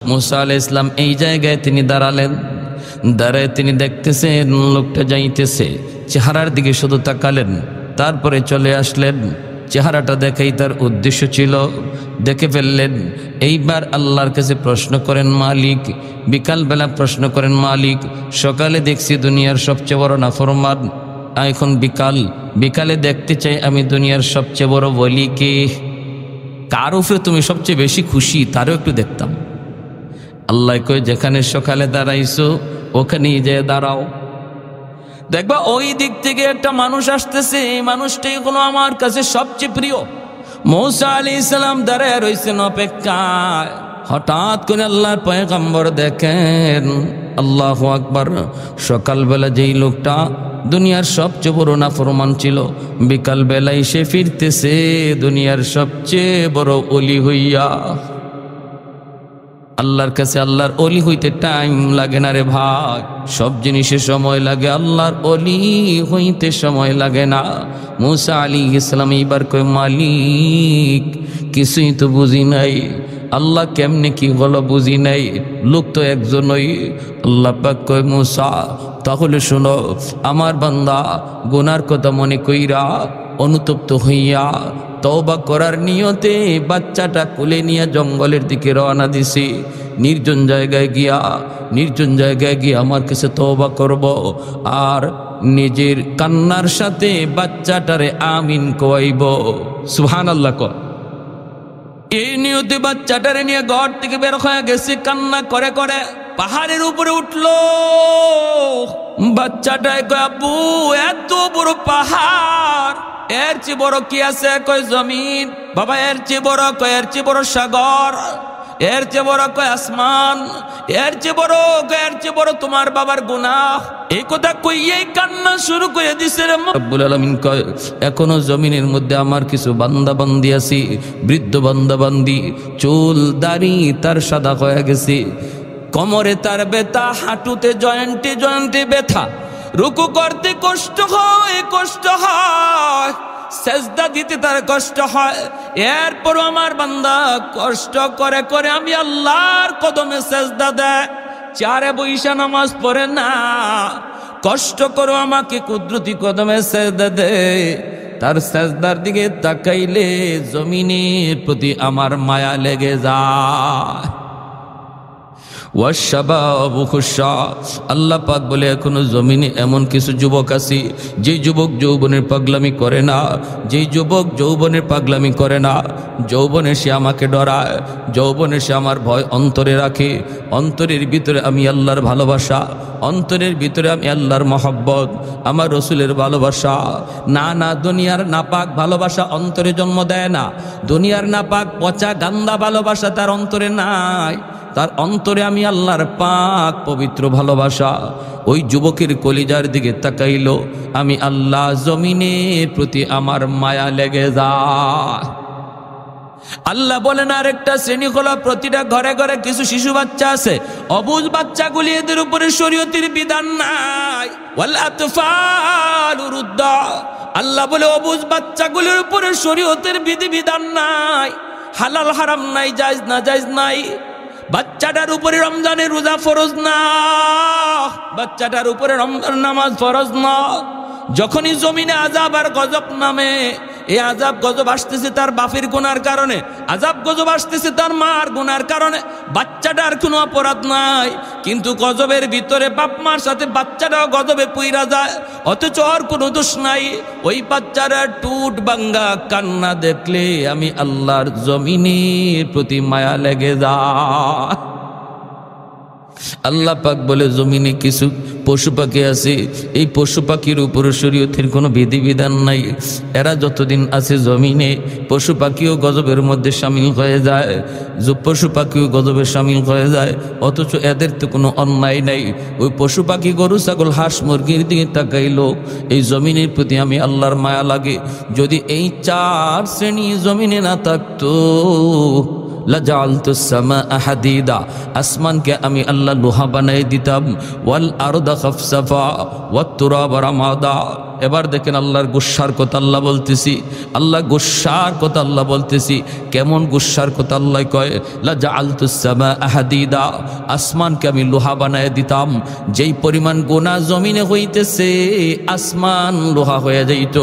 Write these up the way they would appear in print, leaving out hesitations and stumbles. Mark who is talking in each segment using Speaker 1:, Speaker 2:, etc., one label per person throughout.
Speaker 1: মুসা আলাইহিস সালাম এই জায়গায় তিনি দাঁড়ালেন। দাঁড়ায় তিনি দেখতেছেন লোকটা যাইতেছে, চেহারার দিকে শুধু তাকালেন, তারপরে চলে আসলেন। চেহারাটা দেখাই তার উদ্দেশ্য ছিল, দেখে ফেললেন। এইবার আল্লাহর কাছে প্রশ্ন করেন মালিক, বিকালবেলা প্রশ্ন করেন মালিক, সকালে দেখছি দুনিয়ার সবচেয়ে বড় নাফরমান, এখন বিকালে দেখতে চাই আমি দুনিয়ার সবচেয়ে বড় ওলি কে, কার উপরে তুমি সবচেয়ে বেশি খুশি তারও একটু দেখতাম। আল্লাহ কই যেখানে সকালে দাঁড়াইছো ওখানেই যে দাঁড়াও, দেখবা ওই দিক থেকে একটা মানুষ আসতেছে, এই মানুষটাই হলো আমার কাছে সবচেয়ে প্রিয়। মূসা আলাইহিস সালাম দাঁড়ায় রইছেন অপেক্ষায়। হঠাৎ করে আল্লাহর পয়গম্বর দেখেন, আল্লাহু আকবার, সকালবেলা যেই লোকটা দুনিয়ার সবচেয়ে বড় নাফরমান ছিল, বিকালবেলায় সে ফিরতেছে দুনিয়ার সবচেয়ে বড় ওলি হইয়া। আল্লাহর কাছে আল্লাহর ওলি হইতে টাইম লাগে না রে ভাই, সব জিনিসে সময় লাগে, আল্লাহর ওলি হইতে সময় লাগে না। মূসা আলাইহিস সালাম এইবার কয় মালিক কিছুই তো বুঝি নাই, আল্লাহ কেমনে কি হলো বুঝি নাই, লোক তো একজনই। আল্লাহ পাক কয় মূসা তাহলে শোনো, আমার বান্দা গুনার কথা মনে কইরা অনুতপ্ত হইয়া তওবা করার নিয়তে বাচ্চাটা কোলে নিয়ে জঙ্গলের দিকে রওনা দিছি। নির্জন জায়গায় গিয়া আমার কাছে তওবা করব, আর নিজের কান্নার সাথে বাচ্চাটারে আমিন কইব। সুবহানাল্লাহ কর। এই নিয়তে বাচ্চাটারে নিয়ে ঘর থেকে বের হয়ে গেছে, কান্না করে করে পাহাড়ের উপরে উঠলো। বাচ্চাটায় কয় আব্বু এত বড় পাহাড়, এর চেয়ে বড় কি আছে? কয় জমিন। বাবা এর চেয়ে বড়? কয় এর চেয়ে বড় সাগর। এর চেয়ে বড়? কয় আসমান। এর চেয়ে বড়? কয় এর চেয়ে বড় তোমার বাবার গুনাহ। এই কথা কইয়েই কান্না শুরু করে দিছে রে। রব্বুল আলামিন কয় এখনো জমিনের মধ্যে আমার কিছু বান্দা বান্দি আছি, বৃদ্ধ বান্দা বান্দি, চুল দাড়ি তার সাদা হয়ে গেছে, কোমরে তার ব্যথা, হাঁটুতে জয়েন্টে ব্যথা, রুকু করতে কষ্ট হয়, সেজদা দিতে তার কষ্ট হয়। এরপর আমার বান্দা কষ্ট করে করে আমি আল্লাহর কদমে সেজদা দেয়, চারে বৈশা নামাজ পড়ে না, কষ্ট করো আমাকে কুদরতি কদমে সেজদা দে। তার সেজদার দিকে তাকাইলে জমিনের প্রতি আমার মায়া লেগে যায়। আল্লাহ পাক বলে এখনো জমিনে এমন কিছু যুবক আছে যে যুবক যৌবনের পাগলামি করে না, যেই যুবক যৌবনের পাগলামি করে না, যৌবনে সে আমাকে ডরায়, যৌবনে সে আমার ভয় অন্তরে রাখে, অন্তরের ভিতরে আমি আল্লাহর ভালোবাসা, অন্তরের ভিতরে আমি আল্লাহর মহব্বত, আমার রসুলের ভালোবাসা। না দুনিয়ার নাপাক ভালোবাসা অন্তরে জন্ম দেয় না, দুনিয়ার নাপাক পচা গান্দা ভালোবাসা তার অন্তরে নাই, তার অন্তরে আমি আল্লাহর পাক পবিত্র ভালোবাসা। ওই যুবকের কলিজার দিকে তাকাইল, আমি আল্লাহ জমিনের প্রতি আমার মায়া লেগে যায়। আল্লাহ বলেন আরেকটা শ্রেণী হলো প্রতিটা ঘরে ঘরে কিছু শিশু বাচ্চা আছে, অবুঝ বাচ্চাগুলি, এদের উপরে শরীয়তের বিধান নাই। ওয়াল আতফালু রুদ্দা, আল্লাহ বলে অবুঝ বাচ্চাগুলির উপরে শরীয়তের বিধান নাই, হালাল হারাম নাই, জায়েজ না জায়েজ নাই। বাচ্চাটার উপরে রমজানের রোজা ফরজ না, বাচ্চাটার উপরে রমজান নামাজ ফরজ না। যখনই জমিনে আযাব আর গজব নামে, এই আযাব গজব আসতেছে তার বাপের গুনার কারণে, আযাব গজব আসতেছে তার মার গুনার কারণে। বাচ্চাটার কোনো অপরাধ নাই, কিন্তু গজবের ভিতরে বাপ মার সাথে বাচ্চাটাও গজবে পুইরা যায়, অথচ ওর কোনো দোষ নাই। ওই বাচ্চারা টুট ভাঙ্গা কান্না দেখলে আমি আল্লাহর জমিনের প্রতি মায়া লেগে যায়। আল্লাহ পাক বলে জমিনে কিছু পশু পাখি আছে, এই পশু পাখির উপর শরীয়তের কোনো বিধিবিধান নাই, এরা যতদিন আছে জমিনে পশু পাখিও গজবের মধ্যে শামিল হয়ে যায়, পশু পাখিও গজবে শামিল হয়ে যায়, অথচ এদের তো কোনো অন্যায় নাই। ওই পশু পাখি গরু ছাগল হাঁস মুরগির দিকে তাকাইলো, এই জমিনের প্রতি আমি আল্লাহর মায়া লাগে। যদি এই চার শ্রেণী জমিনে না থাকতো, লাজালতুস সামাআ হাদিদা, আসমানকে আমি আল্লাহ লোহা বানাই দিতাম, ওয়াল আরদা খাফসাফা ওয়াত তুরাবা রামাদা, এবার দেখেন আল্লাহর গুসার কথা আল্লাহ বলতেছি, আল্লাহ গুসার কথা আল্লাহ বলতেছি। কেমন গুসার কথা আল্লাহ কয়, লা জাআলতুস সামাআ হাদিদা, আসমানকে আমি লোহা বানায় দিতাম। যেই পরিমাণ গুনাহ জমিনে হইতেছে আসমান লোহা হয়ে যাইত।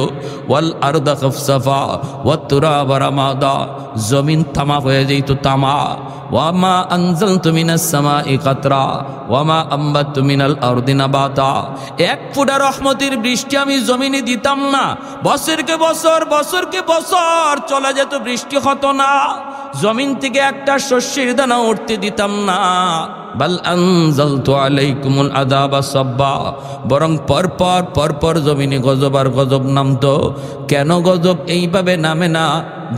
Speaker 1: ওয়াল আরদা খাফসাফা ওয়াত তুরাবা রামাদা, জমিন তামা হয়ে যাইত তামা। ওয়ামা আনজালতু মিনাস সামাই কাতরা ওয়ামা আম্বাতু মিনাল আরদি নাবাতা, এক ফোঁটা রহমতের বৃষ্টি আমি জমিনে দিতাম না, বছরকে বছর বছরকে বছর চলে যেত, বৃষ্টি হতো না, জমিন থেকে একটা শস্যের দানা উঠতে দিতাম না। বাল আনজালতু আলাইকুমুল আযাবা সাব্বা, বরং পরপর জমিনে গজব আর গজব নামতো। কেন গজব এইভাবে নামে না?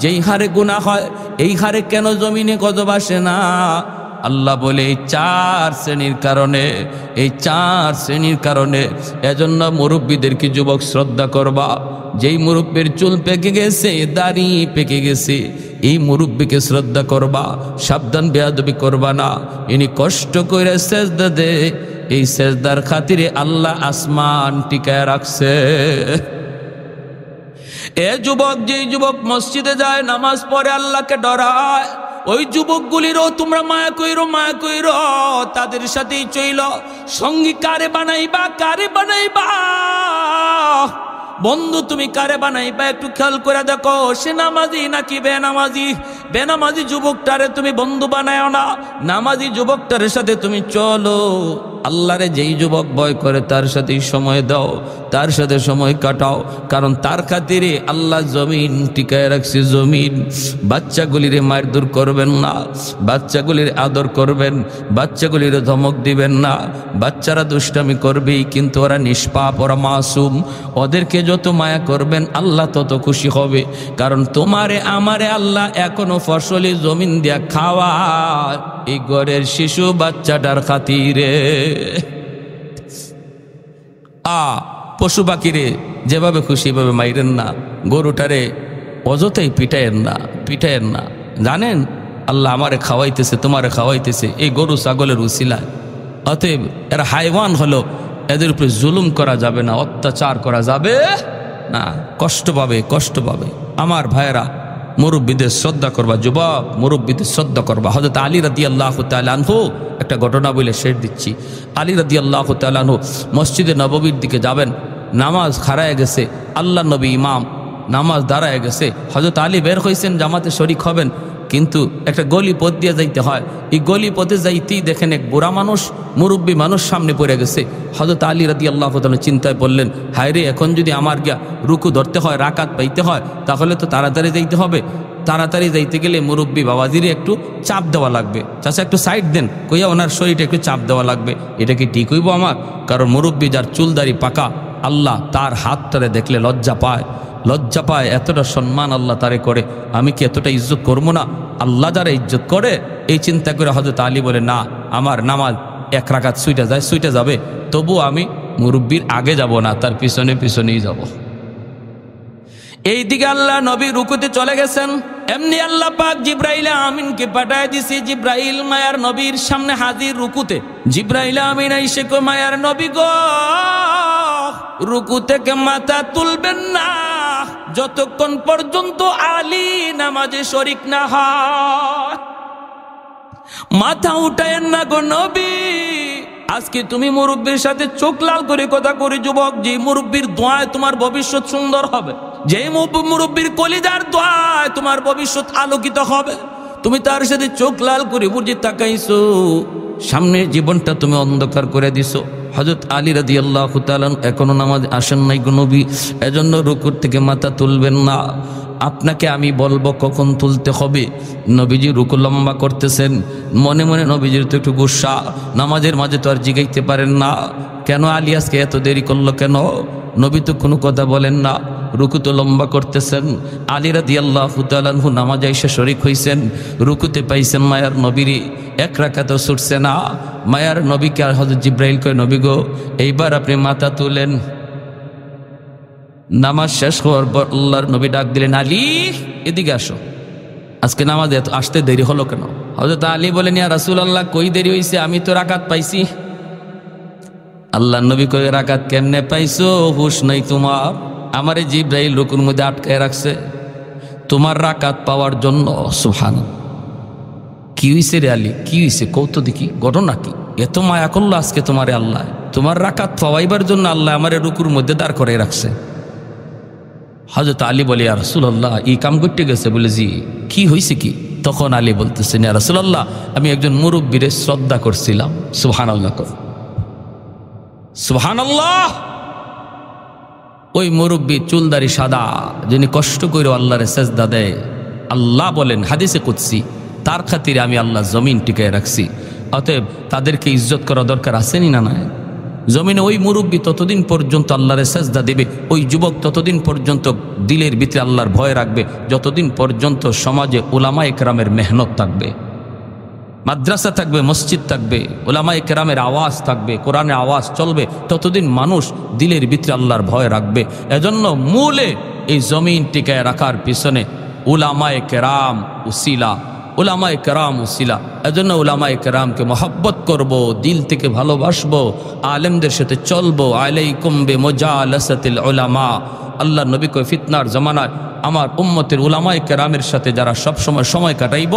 Speaker 1: যেই হারে গুনাহ হয় এই হারে কেন জমিনে গজব আসে না? আল্লাহ বলে এই চার শ্রেণীর কারণে, এই চার শ্রেণীর কারণে। এজন্য মুরব্বীদেরকে যুবক শ্রদ্ধা করবা। যেই মুরব্বীর চুল পেকে গেছে, দাড়ি পেকে গেছে, এই মুরব্বীকে শ্রদ্ধা করবা, সাবধান বেয়াদবি করবা না। ইনি কষ্ট করে সেজদা দে, এই সেজদার খাতিরে আল্লাহ আসমান টিকায় রাখছে। এ যুবক, যেই যুবক মসজিদে যায়, নামাজ পড়ে, আল্লাহকে ডরায়, ওই যুবকগুলিরও তোমরা মায়া কইরো, মায়া কইরো, তাদের সাথেই চইল। সঙ্গী কারে বানাইবা, কারে বানাইবা? বন্ধু তুমি কারে বানাইবা একটু খেয়াল করে দেখো, সে নামাজি নাকি বেনামাজি। বেনামাজি যুবকটারে তুমি বন্ধু বানায়ও না, নামাজি যুবকটারের সাথে তুমি চলো। আল্লাহরে যেই যুবক ভয় করে তার সাথেই সময় দাও, তার সাথে সময় কাটাও, কারণ তার খাতিরে আল্লাহ জমিন টিকায় রাখছে। জমিন বাচ্চাগুলিরে মারধর করবেন না, বাচ্চাগুলির আদর করবেন, বাচ্চাগুলির ধমক দিবেন না। বাচ্চারা দুষ্টামি করবেই, কিন্তু ওরা নিষ্পাপ, ওরা মাসুম। ওদেরকে যত মায়া করবেন আল্লাহ তত খুশি হবে, কারণ তোমারে আমারে আল্লাহ এখনো ফসলি জমিন দিয়া খাওয়া এই ঘরের শিশু বাচ্চাটার খাতিরে। পশু পাখিরে যেভাবে খুশি এভাবে মাইরেন না, গরুটারে অযথাই পিটায়েন না, পিটায়েন না। জানেন আল্লাহ আমারে খাওয়াইতেছে, তোমারে খাওয়াইতেছে এই গরু ছাগলের উসিলায়। অতএব এরা হাইওয়ান হলো, এদের উপরে জুলুম করা যাবে না, অত্যাচার করা যাবে না। কষ্ট পাবে, কষ্ট পাবে। আমার ভাইয়েরা, মুরব্বীদের শ্রদ্ধা করবা, যুবক মুরব্বীদের শ্রদ্ধা করবা। হযরত আলী রাদিয়াল্লাহু তাআলা আনহু, একটা ঘটনা বলে শেষ দিচ্ছি। আলী রাদিয়াল্লাহু তাআলা আনহু মসজিদে নববীর দিকে যাবেন, নামাজ খাড়ায় গেছে, আল্লাহ নবী ইমাম, নামাজ দাঁড়ায় গেছে। হযরত আলী বের হয়েছেন জামাতে শরিক হবেন, কিন্তু একটা গলি পথ দিয়ে যাইতে হয়। এই গলি পথে যাইতেই দেখেন এক বুড়া মানুষ, মুরব্বী মানুষ সামনে পড়ে গেছে। হযরত আলী রাদিয়াল্লাহু তাআলা চিন্তায় পড়লেন, হায় রে, এখন যদি আমার গিয়া রুকু ধরতে হয়, রাকাত পাইতে হয়, তাহলে তো তাড়াতাড়ি যাইতে হবে। তাড়াতাড়ি যাইতে গেলে মুরব্বী বাবাজিরে একটু চাপ দেওয়া লাগবে। চাচা একটু সাইড দেন কইয়া ওনার শরীরটা একটু চাপ দেওয়া লাগবে। এটা কি ঠিক হইব আমার? কারণ মুরব্বী যার চুলদারি পাকা, আল্লাহ তার হাতটারে দেখলে লজ্জা পায়, লজ্জা পায়। এতটা সম্মান আল্লাহ তারে করে, আমি কি এতটা ইজ্জত করবো না? আল্লাহ যারা ইজ্জত করে, এই চিন্তা করে হযরত আলী বলে, না, আমার নামাজ এক রাকাত ছুইটা যায়, ছুইটা যাবে, তবু আমি মুরব্বীর আগে যাব না, তার পিছনে পিছনেই যাব। এইদিকে আল্লাহ নবী রুকুতে চলে গেছেন। এমনি আল্লাহ পাক জিব্রাইল আমিনকে পাঠায় দিছে। জিব্রাইল মায়ার নবীর সামনে হাজির রুকুতে। জিব্রাইল আমিন আইসে কো, মায়ার নবী গো, রুকু থেকে মাথা তুলবেন না যতক্ষণ পর্যন্ত আলী নামাজে শরিক না হয়। মাথা উঠায়েন না গো নবী। আজকে তুমি মুরব্বীর সাথে চোখ লাল করে কথা করি যুবক, যে মুরব্বীর দোয়ায় তোমার ভবিষ্যৎ সুন্দর হবে, যে মুরব্বীর কলিজার দোয়ায় তোমার ভবিষ্যৎ আলোকিত হবে, তুমি তার সাথে চোখ লাল করে বুঝে তাকাইছো, সামনের জীবনটা তুমি অন্ধকার করে দিছো। হযরত আলী রাদিয়াল্লাহু তাআলা এখনো নামাজ আসেন নাই গো নবী, এজন্য রুকুর থেকে মাথা তুলবেন না। আপনাকে আমি বলবো কখন তুলতে হবে। নবীজি রুকু লম্বা করতেছেন, মনে মনে নবীজির তো একটু গুসা, নামাজের মাঝে তো আর জিগাইতে পারেন না, কেন আলী আজকে এত দেরি করলো কেন? নবী তো কোনো কথা বলেন না, রুকু তো লম্বা করতেছেন। আলী রাদিয়াল্লাহু তাআলা আনহু নামাজে এসে শরীক হইছেন, রুকুতে পাইছেন মায়ার নবীরে, এক রাকাতও ছুটছে না। মায়ার নবীকে আর হযরত জিব্রাইল কয়, নবী গো, এইবার আপনি মাথা তুলেন। নামাজ শেষ হওয়ার পর আল্লাহর নবী ডাক দিলেন, আলী এদিকে আসো, আজকে নামাজে এত আসতে দেরি হলো কেন? হযরত আলী বলেন, ইয়া রাসূলুল্লাহ, কই দেরি হইছে, আমি তো রাকাত পাইছি। আল্লাহ নবী কয় রাকাত কেমনে পাইছো, হুশ নাই তোমার? আমারে জিব্রাইল রুকুর মধ্যে আটকায় রাখছে তোমার রাকাত পাওয়ার জন্য। সুবহানাল্লাহ। কি হইছে রে আলী, কি হইছে কৌতো দেখি, ঘটনা কি? এত মায়া করলো আজকে তোমারে আল্লাহ, তোমার রাকাত পাওয়াইবার জন্য আল্লাহ আমারে রুকুর মধ্যে দাঁড় করে রাখছে। হযরত আলী বলে, ইয়া রাসূলুল্লাহ এই কাম করতে গেছে? বলে জি। কি হয়েছে কি? তখন আলী বলতেছেন, ইয়া রাসূলুল্লাহ আমি একজন মুরব্বীরে শ্রদ্ধা করছিলাম। সুবহানাল্লাহ, সুবহানাল্লাহ। ওই মুরব্বী চুলদারি সাদা, যিনি কষ্ট করে আল্লাহরে সেজদা দেয়, আল্লাহ বলেন হাদিসে কুদসি, তার খাতিরে আমি আল্লাহ জমিন টিকায় রাখছি। অতএব তাদেরকে ইজ্জত করা দরকার আসেনি না? নয়। জমিনে ওই মুরব্বী ততদিন পর্যন্ত আল্লাহরে সেজদা দেবে, ওই যুবক ততদিন পর্যন্ত দিলের ভিতরে আল্লাহর ভয় রাখবে, যতদিন পর্যন্ত সমাজে উলামায়ে কেরামের মেহনত থাকবে, মাদ্রাসা থাকবে, মসজিদ থাকবে, উলামায়ে কেরামের আওয়াজ থাকবে, কোরআনের আওয়াজ চলবে, ততদিন মানুষ দিলের ভিতরে আল্লাহর ভয় রাখবে। এজন্য মূলে এই জমিন টিকায় রাখার পিছনে উলামায়ে কেরাম উসিলা, উলামায়ে কেরাম উসিলা। এজন্য উলামায়ে কেরামকে মহব্বত করব, দিল থেকে ভালোবাসবো, আলেমদের সাথে চলবো। আলাইকুম বিমুজালাসাতিল উলামা। আল্লাহ নবী কয় ফিতনার জামানায় আমার উম্মতের উলামায়ে কেরামের সাথে যারা সবসময় সময় কাটাইব,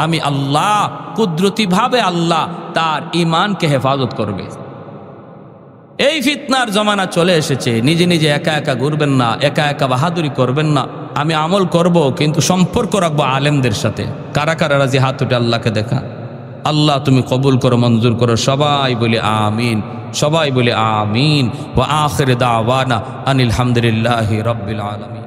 Speaker 1: আমি আল্লাহ কুদরতিভাবে আল্লাহ তার ঈমানকে হেফাজত করবে। এই ফিতনার জামানা চলে এসেছে। নিজে নিজে একা একা ঘুরবেন না, একা একা বাহাদুরি করবেন না। আমি আমল করব, কিন্তু সম্পর্ক রাখবো আলেমদের সাথে। কারা কারা রাজি হাত উঠে আল্লাহকে দেখা। আল্লাহ তুমি কবুল করো, মঞ্জুর করো। সবাই বলে আমিন, সবাই বলে আমিন। ওয়া আখির দাওয়ানা আনিল হামদুলিল্লাহি রাব্বিল আলামিন।